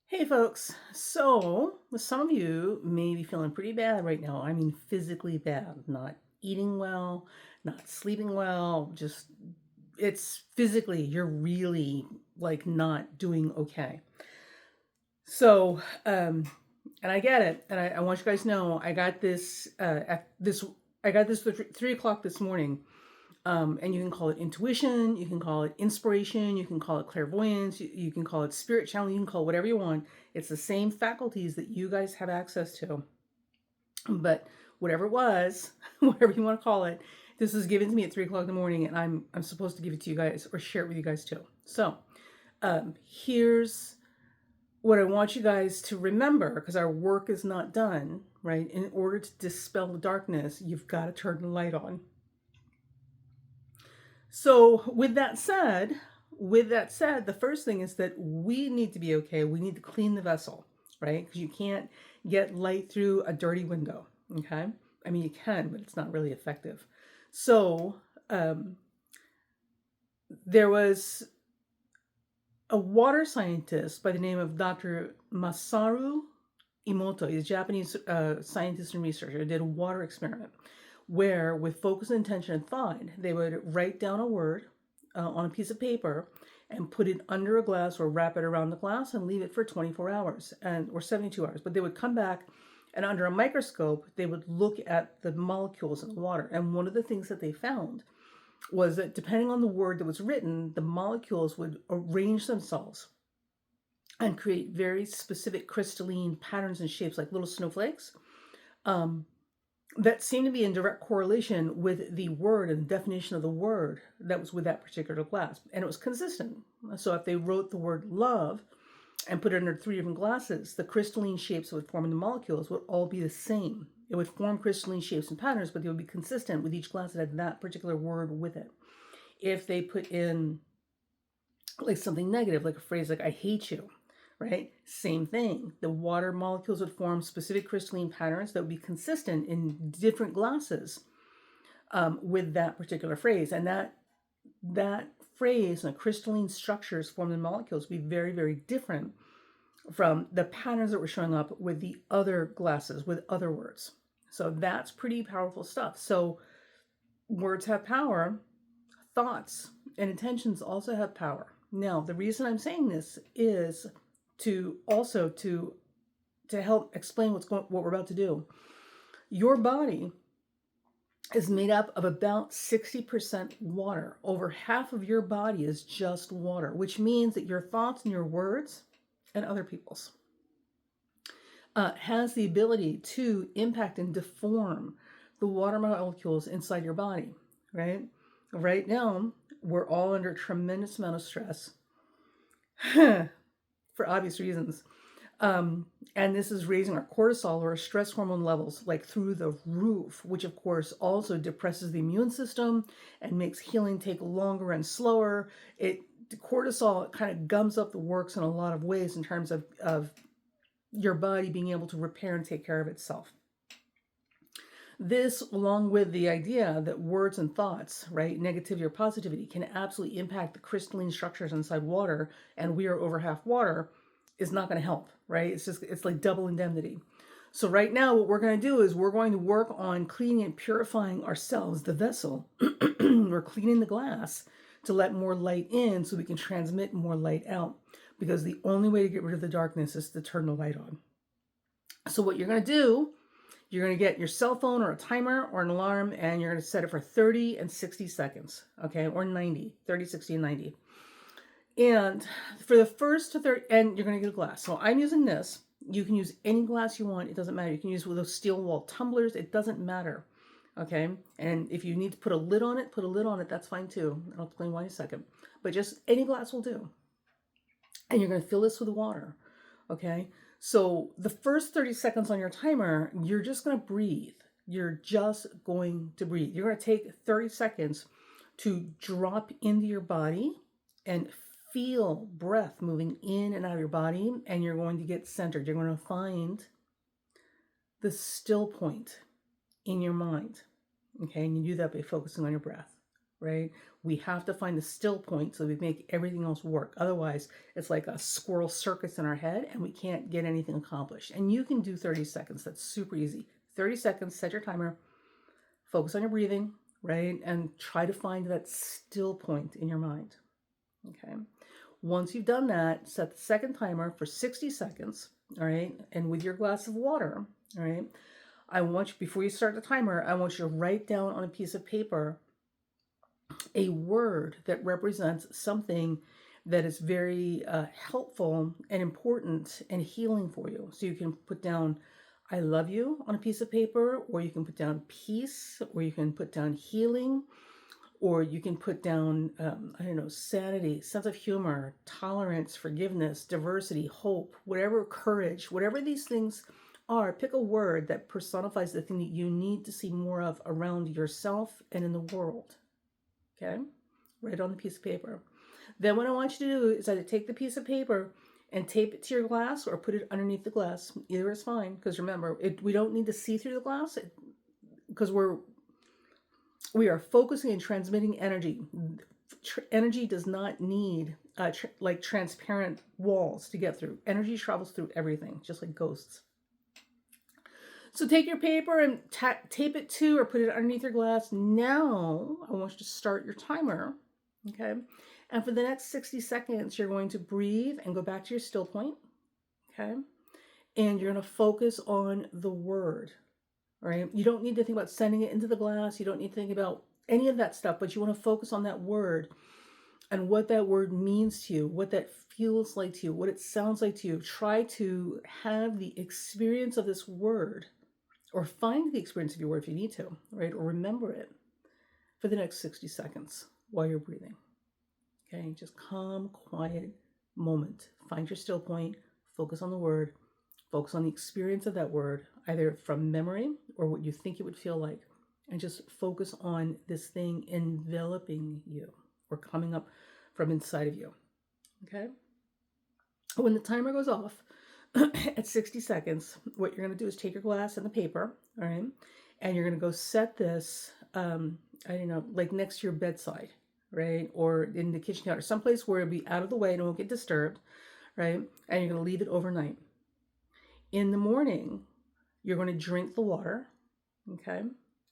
Hey folks, so some of you may be feeling pretty bad right now. I mean, physically bad, not eating well, not sleeping well, just it's physically, you're really like not doing okay. So, and I get it, and I want you guys to know I got this I got this 3 o'clock this morning. And you can call it intuition, you can call it inspiration, you can call it clairvoyance, you can call it spirit channel, you can call it whatever you want. It's the same faculties that you guys have access to. But whatever it was, whatever you want to call it, this was given to me at 3 o'clock in the morning, and I'm supposed to give it to you guys or share it with you guys too. So here's what I want you guys to remember, because our work is not done, right? In order to dispel the darkness, you've got to turn the light on. So with that said, the first thing is that we need to be okay. We need to clean the vessel, right? Because you can't get light through a dirty window. Okay, I mean you can, but it's not really effective. So there was a water scientist by the name of Dr. Masaru Emoto. He's a Japanese scientist and researcher. Did a water experiment where, with focus, intention, and thought, they would write down a word on a piece of paper and put it under a glass or wrap it around the glass and leave it for 24 hours or 72 hours. But they would come back, and under a microscope, they would look at the molecules in the water. And one of the things that they found was that depending on the word that was written, the molecules would arrange themselves and create very specific crystalline patterns and shapes like little snowflakes that seemed to be in direct correlation with the word and the definition of the word that was with that particular glass. And it was consistent. So if they wrote the word love and put it under 3 different glasses, the crystalline shapes that would form in the molecules would all be the same. It would form crystalline shapes and patterns, but they would be consistent with each glass that had that particular word with it. If they put in like something negative, like a phrase like I hate you, right? Same thing. The water molecules would form specific crystalline patterns that would be consistent in different glasses with that particular phrase. And that phrase and the crystalline structures formed in molecules would be very, very different from the patterns that were showing up with the other glasses, with other words. So that's pretty powerful stuff. So words have power, thoughts and intentions also have power. Now, the reason I'm saying this is to help explain what we're about to do. Your body is made up of about 60% water. Over half of your body is just water, which means that your thoughts and your words and other people's has the ability to impact and deform the water molecules inside your body, right? Right now, we're all under a tremendous amount of stress for obvious reasons. And this is raising our cortisol or stress hormone levels like through the roof, which of course also depresses the immune system and makes healing take longer and slower. Cortisol kind of gums up the works in a lot of ways in terms of your body being able to repair and take care of itself. This, along with the idea that words and thoughts, right, negativity or positivity, can absolutely impact the crystalline structures inside water, and we are over half water, is not going to help, right? It's like double indemnity. So right now, what we're going to do is we're going to work on cleaning and purifying ourselves, the vessel. We're cleaning the glass to let more light in so we can transmit more light out, because the only way to get rid of the darkness is to turn the light on. So what you're going to do, you're going to get your cell phone or a timer or an alarm, and you're going to set it for 30 and 60 seconds, okay? Or 90, 30, 60, and 90. And for the first to 30, and you're going to get a glass. So I'm using this. You can use any glass you want. It doesn't matter. You can use with those steel wall tumblers. It doesn't matter, okay? And if you need to put a lid on it, put a lid on it. That's fine too. I'll explain why in a second. But just any glass will do. And you're going to fill this with water, okay? So the first 30 seconds on your timer, you're just going to breathe. You're just going to breathe. You're going to take 30 seconds to drop into your body and feel breath moving in and out of your body, and you're going to get centered. You're going to find the still point in your mind, okay? And you do that by focusing on your breath, right? We have to find the still point so we make everything else work. Otherwise, it's like a squirrel circus in our head and we can't get anything accomplished. And you can do 30 seconds. That's super easy. 30 seconds, set your timer, focus on your breathing, right? And try to find that still point in your mind. Okay. Once you've done that, set the second timer for 60 seconds, all right? And with your glass of water, all right, I want you, before you start the timer, I want you to write down on a piece of paper a word that represents something that is very helpful and important and healing for you. So you can put down I love you on a piece of paper, or you can put down peace, or you can put down healing, or you can put down, I don't know, sanity, sense of humor, tolerance, forgiveness, diversity, hope, whatever, courage, whatever these things are. Pick a word that personifies the thing that you need to see more of around yourself and in the world. Okay? Write on the piece of paper. Then what I want you to do is either take the piece of paper and tape it to your glass or put it underneath the glass. Either is fine, because remember, we don't need to see through the glass because we are focusing and transmitting energy. Energy does not need like transparent walls to get through. Energy travels through everything, just like ghosts. So take your paper and tape it to or put it underneath your glass. Now I want you to start your timer, okay? And for the next 60 seconds, you're going to breathe and go back to your still point, okay? And you're going to focus on the word, right? You don't need to think about sending it into the glass. You don't need to think about any of that stuff, but you want to focus on that word and what that word means to you, what that feels like to you, what it sounds like to you. Try to have the experience of this word, or find the experience of your word if you need to, right? Or remember it for the next 60 seconds while you're breathing. Okay, just calm, quiet moment. Find your still point, focus on the word, focus on the experience of that word, either from memory or what you think it would feel like, and just focus on this thing enveloping you or coming up from inside of you. Okay? When the timer goes off at 60 seconds, what you're going to do is take your glass and the paper, all right, and you're going to go set this, I don't know, like next to your bedside, right, or in the kitchen counter, someplace where it'll be out of the way and it won't get disturbed, right, and you're going to leave it overnight. In the morning, you're going to drink the water, okay,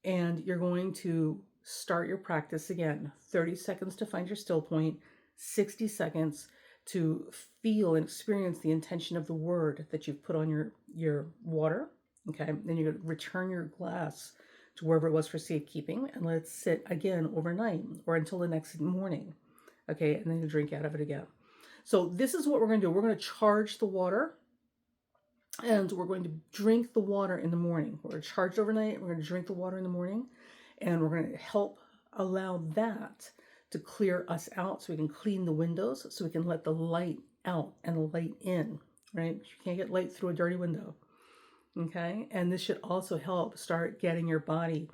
and you're going to start your practice again. 30 seconds to find your still point, 60 seconds to feel and experience the intention of the word that you've put on your water, okay? Then you're going to return your glass to wherever it was for safekeeping and let it sit again overnight or until the next morning, okay? And then you drink out of it again. So this is what we're going to do. We're going to charge the water, and we're going to drink the water in the morning. We're going to charge it overnight. We're going to drink the water in the morning, and we're going to help allow that to clear us out so we can clean the windows, so we can let the light out and the light in, right? You can't get light through a dirty window, okay? And this should also help start getting your body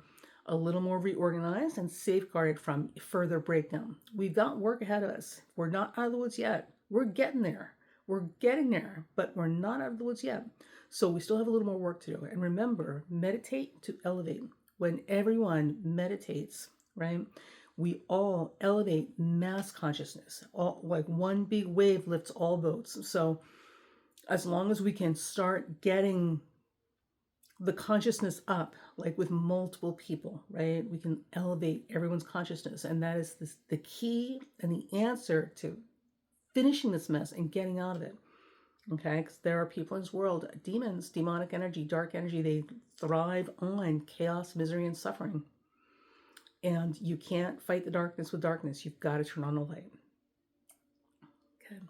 a little more reorganized and safeguarded from further breakdown. We've got work ahead of us. We're not out of the woods yet. We're getting there. We're getting there, but we're not out of the woods yet. So we still have a little more work to do. And remember, meditate to elevate. When everyone meditates, right, we all elevate mass consciousness. All, like one big wave lifts all boats. So as long as we can start getting the consciousness up, like with multiple people, right, we can elevate everyone's consciousness. And that is the key and the answer to finishing this mess and getting out of it, okay? Because there are people in this world, demons, demonic energy, dark energy, they thrive on chaos, misery, and suffering. And you can't fight the darkness with darkness. You've got to turn on the light. Okay,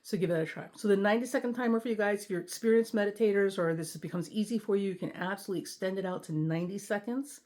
so give that a try. So the 90-second timer for you guys, if you're experienced meditators or this becomes easy for you, you can absolutely extend it out to 90 seconds.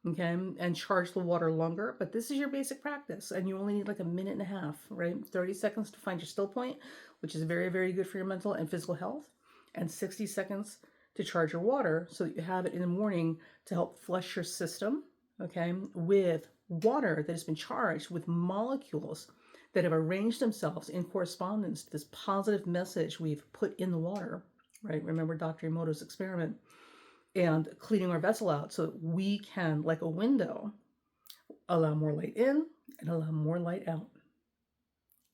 Okay, and charge the water longer, but this is your basic practice, and you only need like a minute and a half, right? 30 seconds to find your still point, which is very, very good for your mental and physical health, and 60 seconds to charge your water so that you have it in the morning to help flush your system, okay, with water that has been charged with molecules that have arranged themselves in correspondence to this positive message we've put in the water, right? Remember Dr. Emoto's experiment. And cleaning our vessel out so that we can, like a window, allow more light in, and allow more light out.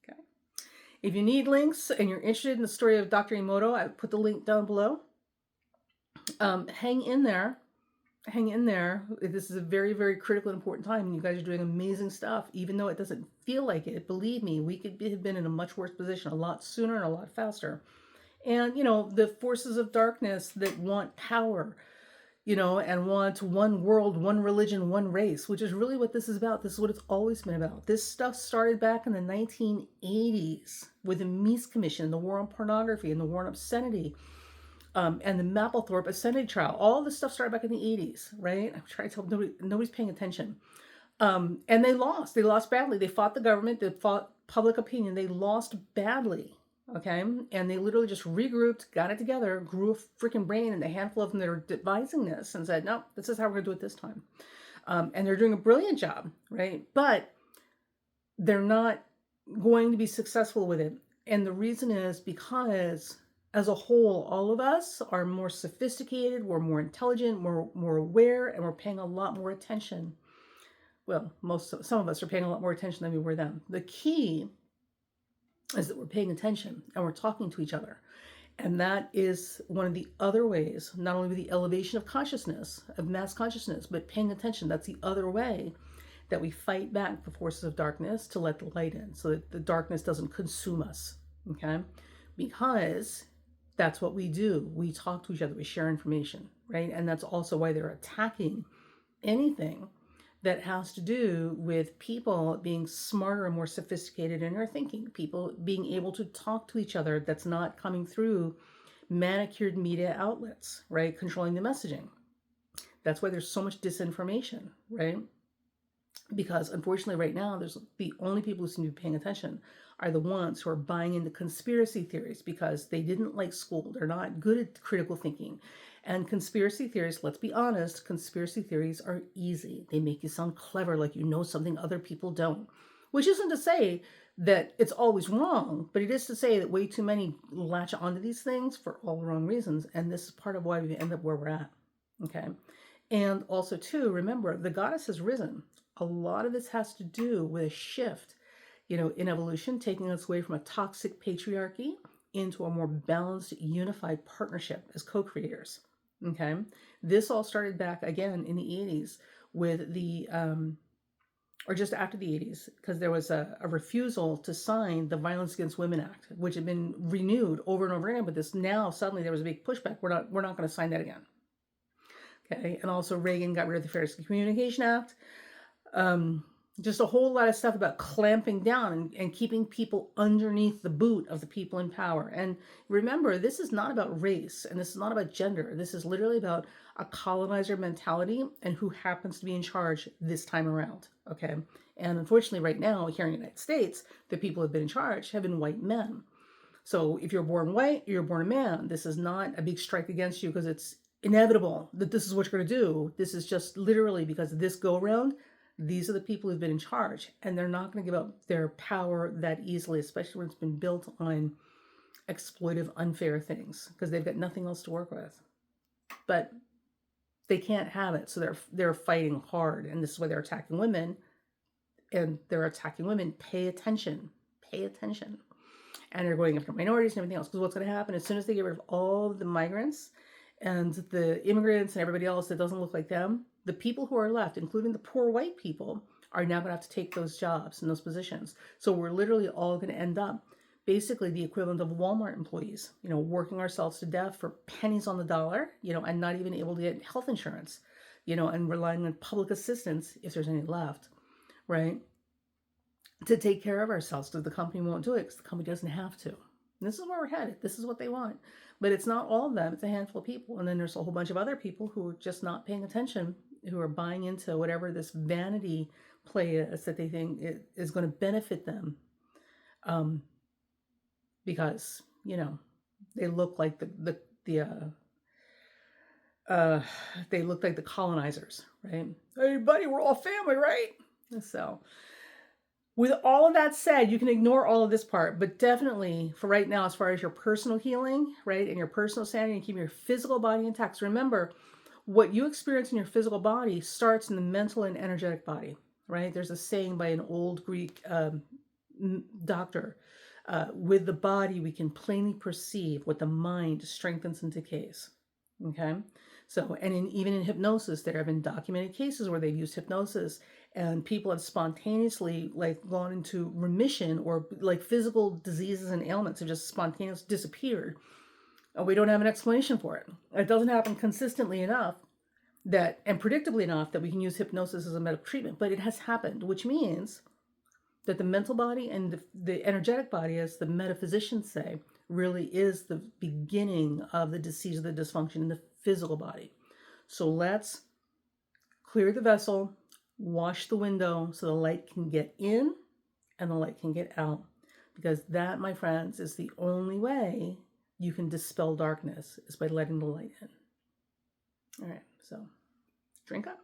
Okay. If you need links and you're interested in the story of Dr. Emoto, I put the link down below. Hang in there. Hang in there. This is a very, very critical and important time, and you guys are doing amazing stuff. Even though it doesn't feel like it, believe me, we could have been in a much worse position a lot sooner and a lot faster. And, the forces of darkness that want power, and want one world, one religion, one race, which is really what this is about. This is what it's always been about. This stuff started back in the 1980s with the Meese Commission, the war on pornography and the war on obscenity, and the Mapplethorpe obscenity trial. All this stuff started back in the 80s, right? I'm trying to tell nobody's paying attention. And they lost. They lost badly. They fought the government. They fought public opinion. They lost badly. Okay. And they literally just regrouped, got it together, grew a freaking brain, and a handful of them that are devising this and said, no, this is how we're going to do it this time. And they're doing a brilliant job, right? But they're not going to be successful with it. And the reason is because as a whole, all of us are more sophisticated, we're more intelligent, we're more aware, and we're paying a lot more attention. Well, some of us are paying a lot more attention than we were then. The key is that we're paying attention and we're talking to each other. And that is one of the other ways, not only with the elevation of consciousness, of mass consciousness, but paying attention. That's the other way that we fight back the forces of darkness to let the light in so that the darkness doesn't consume us. Okay? Because that's what we do. We talk to each other, we share information, right? And that's also why they're attacking anything that has to do with people being smarter and more sophisticated in their thinking, people being able to talk to each other that's not coming through manicured media outlets, right? Controlling the messaging. That's why there's so much disinformation, right? Because unfortunately right now, there's the only people who seem to be paying attention are the ones who are buying into conspiracy theories because they didn't like school. They're not good at critical thinking. And conspiracy theories, let's be honest, conspiracy theories are easy. They make you sound clever, like you know something other people don't. Which isn't to say that it's always wrong, but it is to say that way too many latch onto these things for all the wrong reasons. And this is part of why we end up where we're at. Okay. And also, too, remember, the goddess has risen. A lot of this has to do with a shift, in evolution, taking us away from a toxic patriarchy into a more balanced, unified partnership as co-creators. Okay. This all started back again in the 80s with the, or just after the 80s, because there was a refusal to sign the Violence Against Women Act, which had been renewed over and over again. But this now suddenly there was a big pushback. We're not going to sign that again. Okay. And also Reagan got rid of the Fair Communication Act. Just a whole lot of stuff about clamping down and keeping people underneath the boot of the people in power. And remember, this is not about race and this is not about gender. This is literally about a colonizer mentality and who happens to be in charge this time around. Okay. And unfortunately, right now, here in the United States, the people who have been in charge have been white men. So if you're born white, you're born a man. This is not a big strike against you because it's inevitable that this is what you're going to do. This is just literally because this go around, these are the people who've been in charge, and they're not going to give up their power that easily, especially when it's been built on exploitive, unfair things, because they've got nothing else to work with. But they can't have it, so they're fighting hard, and this is why they're attacking women. And they're attacking women. Pay attention. Pay attention. And they're going after minorities and everything else, because what's going to happen as soon as they get rid of all the migrants and the immigrants and everybody else that doesn't look like them, the people who are left, including the poor white people, are now going to have to take those jobs and those positions. So we're literally all going to end up basically the equivalent of Walmart employees, working ourselves to death for pennies on the dollar, and not even able to get health insurance, and relying on public assistance if there's any left, right? To take care of ourselves, because the company won't do it because the company doesn't have to. And this is where we're headed. This is what they want. But it's not all of them. It's a handful of people. And then there's a whole bunch of other people who are just not paying attention, who are buying into whatever this vanity play is that they think is going to benefit them. Because, they look like they look like the colonizers, right? Hey, buddy, we're all family, right? So with all of that said, you can ignore all of this part, but definitely for right now, as far as your personal healing, right, and your personal sanity and keeping your physical body intact. So remember, what you experience in your physical body starts in the mental and energetic body, right? There's a saying by an old Greek doctor, with the body we can plainly perceive what the mind strengthens and decays. Okay, so even in hypnosis, there have been documented cases where they've used hypnosis and people have spontaneously like gone into remission, or like physical diseases and ailments have just spontaneously disappeared. We don't have an explanation for it. It doesn't happen consistently enough that, and predictably enough, that we can use hypnosis as a medical treatment, but it has happened, which means that the mental body and the energetic body, as the metaphysicians say, really is the beginning of the disease, of the dysfunction in the physical body. So let's clear the vessel, wash the window so the light can get in and the light can get out. Because that, my friends, is the only way you can dispel darkness, is by letting the light in. All right, so drink up.